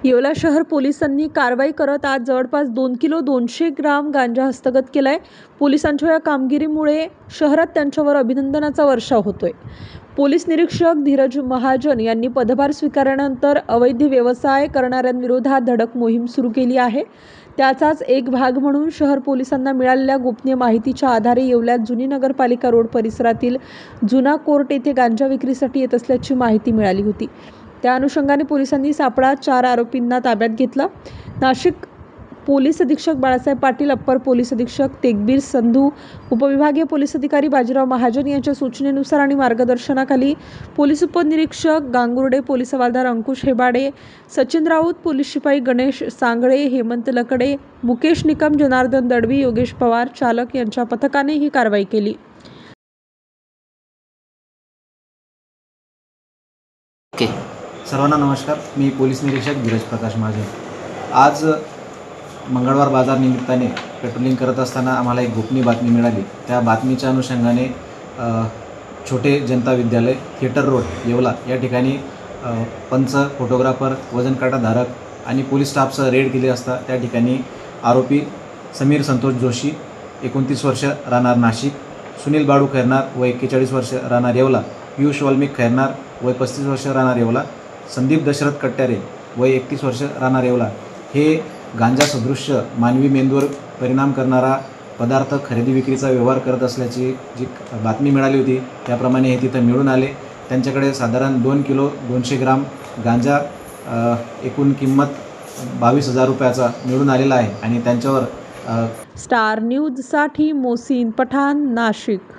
येवला शहर पोलिसांनी कारवाई करत आज जवळपास 2 किलो 200 ग्राम गांजा हस्तगत केलाय। पोलिसांच्या या कामगिरीमुळे शहरात त्यांच्यावर अभिनंदनाचा वर्षाव होतोय। पोलीस निरीक्षक धीरज महाजन यांनी पदभार स्वीकारल्यानंतर अवैध व्यवसाय करणाऱ्यांविरोधात धडक मोहीम सुरू केली आहे। त्याचाच एक भाग म्हणून शहर पोलिसांना मिळालेल्या गोपनीय माहितीच्या आधारे येवल्यात जुनी नगरपालिका रोड परिसरातील जुना कोर्ट येथे गांजा विक्रीसाठी येत असल्याची माहिती मिळाली होती। त्या अनुषंगाने पोलिसांनी सापळा 4 आरोपींना ताब्यात घेतला। नाशिक पोलीस अधीक्षक बाळासाहेब पाटील, अप्पर पोलीस अधीक्षक तेगबीर संधू, उपविभागीय पोलीस अधिकारी बाजीराव महाजन यांच्या सूचनेनुसार आणि मार्गदर्शनाखाली पोलीस उपनिरीक्षक गांगुर्डे, पोलीस हवालदार अंकुश हेबाडे, सचिन राऊत, पोलीस शिपाई गणेश सांगळे, हेमंत लकडे, मुकेश निकम, जनार्दन दळवी, योगेश पवार चालक यांच्या पथकाने ही कारवाई केली। सर्वांना नमस्कार। मी पोलीस निरीक्षक धीरज प्रकाश महाजन। आज मंगळवार बाजार निमित्ताने पेट्रोलिंग करत असताना आम्हाला एक गोपनीय बातमी मिळाली। त्या बातमीच्या अनुषंगाने छोटे जनता विद्यालय, थिएटर रोड, येवला या ठिकाणी पंच, फोटोग्राफर, वजन काटा धारक आणि पोलीस स्टाफसह रेड केली असता त्या ठिकाणी आरोपी समीर संतोष जोशी 29 वर्ष राहणार नाशिक, सुनील बाळू खैरनार वय 41 वर्ष राहणार येवला, पियुष वाल्मिक खैरनार वय 35 वर्ष राहणार येवला, संदीप दशरथ कट्टारे वय 31 वर्ष राहणार येवला हे गांजा सदृश्य मानवी मेंदूवर परिणाम करणारा पदार्थ खरेदी विक्रीचा व्यवहार करत असल्याची जी बातमी मिळाली होती त्याप्रमाणे हे तिथं मिळून आले। त्यांच्याकडे साधारण 2 किलो 200 ग्राम गांजा एकूण किंमत 22,000 रुपयाचा मिळून आलेला आहे आणि त्यांच्यावर स्टार न्यूजसाठी मोसीन पठाण, नाशिक।